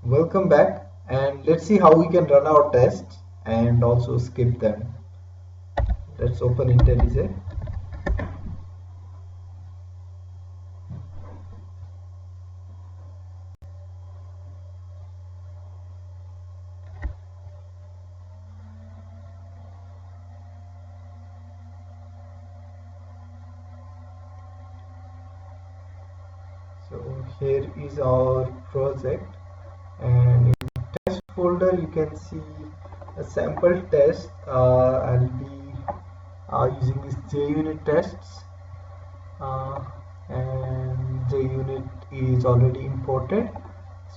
Welcome back, and let's see how we can run our tests and also skip them. Let's open IntelliJ. So here is our project, and in test folder you can see a sample test. I'll be using this JUnit tests, and JUnit is already imported.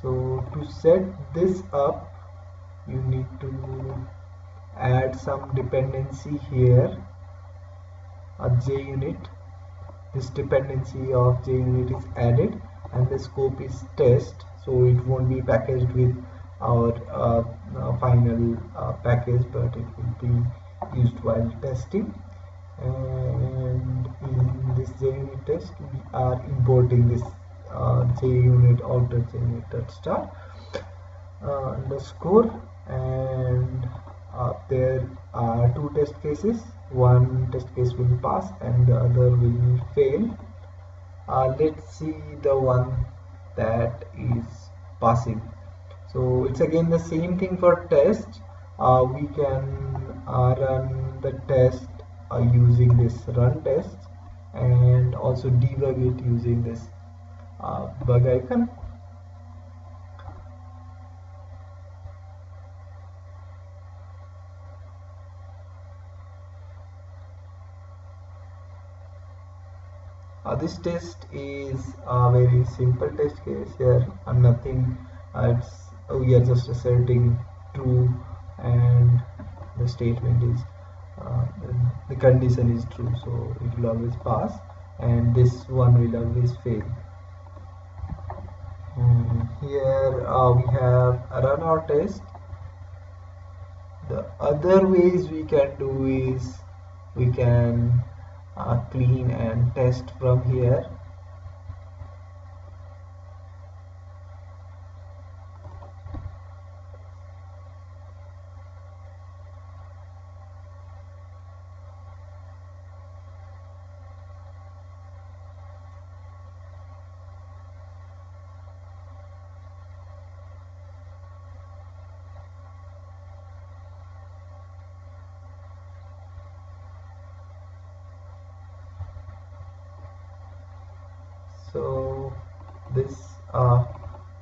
So to set this up, you need to add some dependency here, a JUnit. This dependency of JUnit is added, and the scope is test, so it won't be packaged with our final package, but it will be used while testing. And in this JUnit test, we are importing this JUnit outer JUnit star underscore, and there are two test cases. One test case will pass and the other will fail. Let's see the one that is passing. So it's again the same thing for test. We can run the test using this run test, and also debug it using this bug icon. This test is a very simple test case here, nothing. We are just asserting true, and the statement is the condition is true, so it will always pass, and this one will always fail. Here we have run our test. The other ways we can do is we can clean and test from here. So this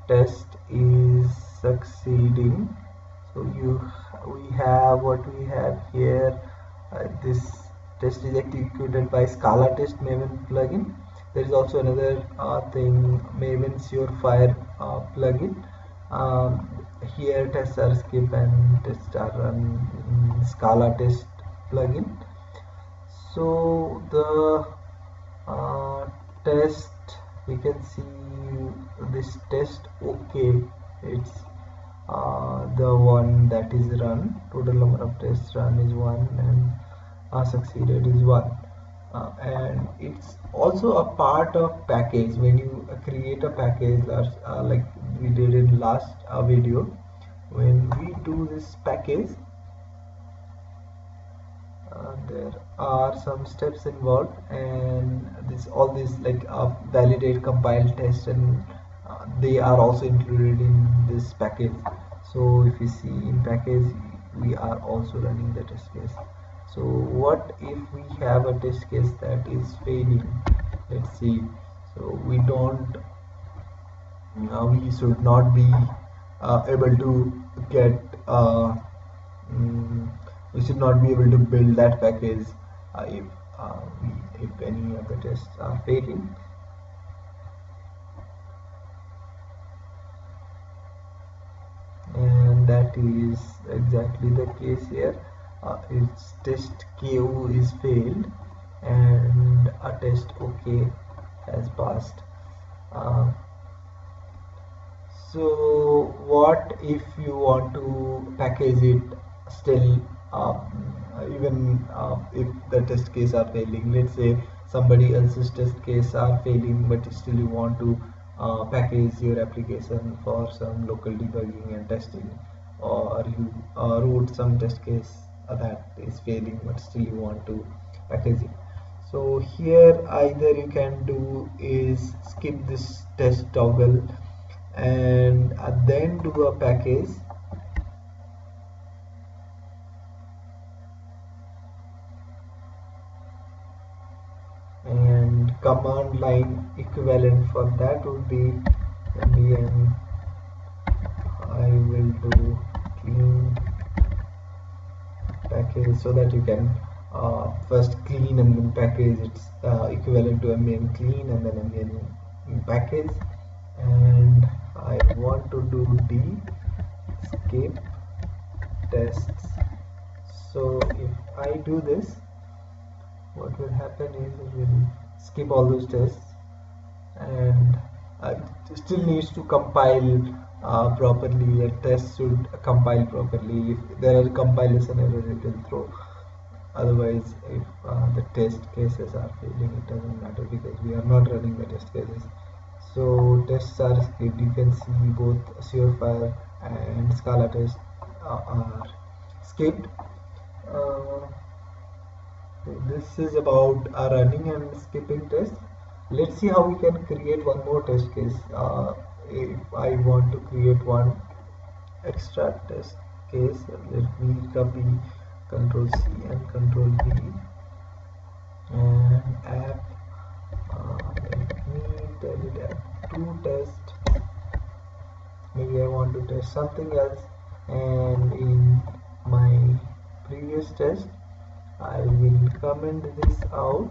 test is succeeding. So we have what we have here. This test is executed by Scala Test Maven plugin. There is also another thing, Maven Surefire plugin. Here tests are skipped and tests are run in Scala Test plugin. So the test, we can see this test okay, it's the one that is run. Total number of tests run is 1, and succeeded is 1, and it's also a part of package. When you create a package, like we did in last video, when we do this package, there are some steps involved, and all these like validate, compile, test, and they are also included in this package. So if you see in package, we are also running the test case. So what if we have a test case that is failing? Let's see. So we don't we should not be able to get we should not be able to build that package if any of the tests are failing. And that is exactly the case here. Its test KO is failed, and a test OK has passed. So what if you want to package it still, even if the test case are failing? Let's say somebody else's test case are failing, but still you want to package your application for some local debugging and testing, or you wrote some test case that is failing but still you want to package it. So here either you can do is skip this test toggle and then do a package, and command line equivalent for that would be npm I will do clean package, so that you can first clean and then package. It's equivalent to npm clean and then npm package, and I want to do d skip tests. So if I do this, what will happen is it will skip all those tests, and it still needs to compile properly. A test should compile properly. If there are compilation errors, it will throw. Otherwise, if the test cases are failing, it doesn't matter because we are not running the test cases. So tests are skipped. You can see both Surefire and Scala test are skipped. So this is about running and skipping tests. Let's see how we can create one more test case. If I want to create one extra test case, let me copy Control C and Control V and app. Let me tell it app2 test. Maybe I want to test something else, and in my previous test I will comment this out,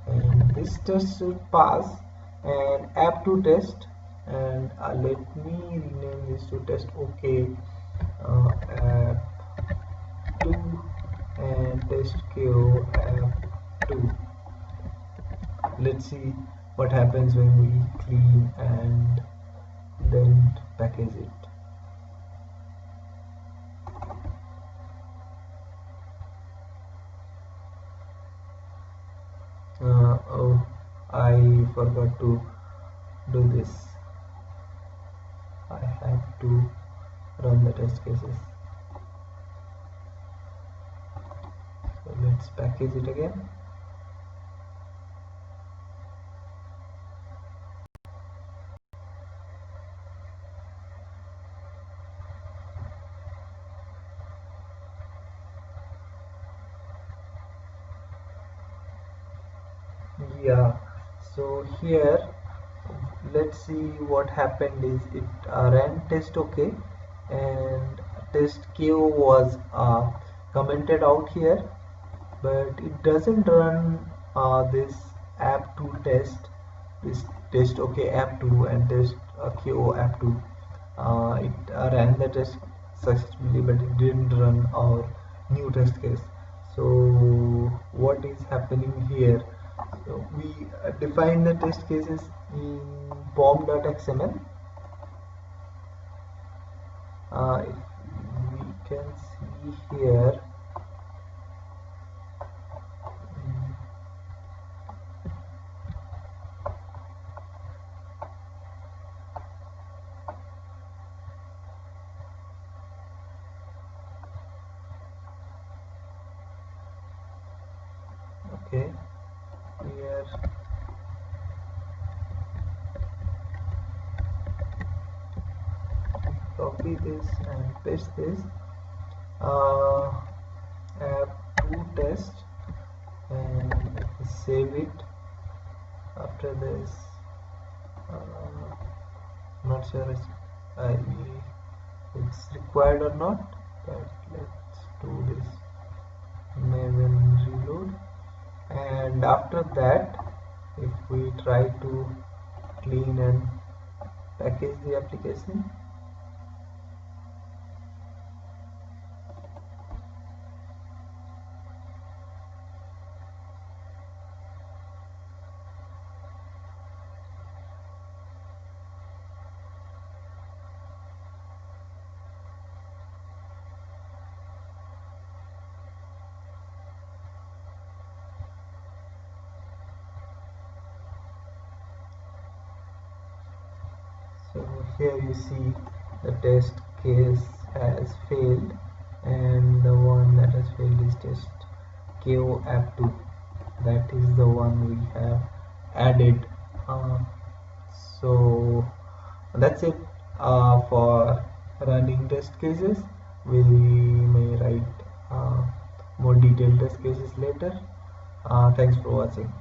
and this test should pass, and app2 test, and let me rename this to test OK, app2 and test ko app2. Let's see what happens when we clean and then package it. Oh, I forgot to do this. I have to run the test cases. So let's package it again. Yeah, so here let's see what happened is it ran test OK, and test KO was commented out here, but it doesn't run this app2 test, this test OK app2 and test KO app2. It ran the test successfully, but it didn't run our new test case. So what is happening here? So we define the test cases in pom.xml. If we can see here, okay, here copy this and paste this app2 test and save it. After this, not sure it's required or not, but let's do this maven reload, and after that if we try to clean and package the application, So here you see the test case has failed, and the one that has failed is test KO app2. That is the one we have added. So that's it for running test cases. We may write more detailed test cases later. Thanks for watching.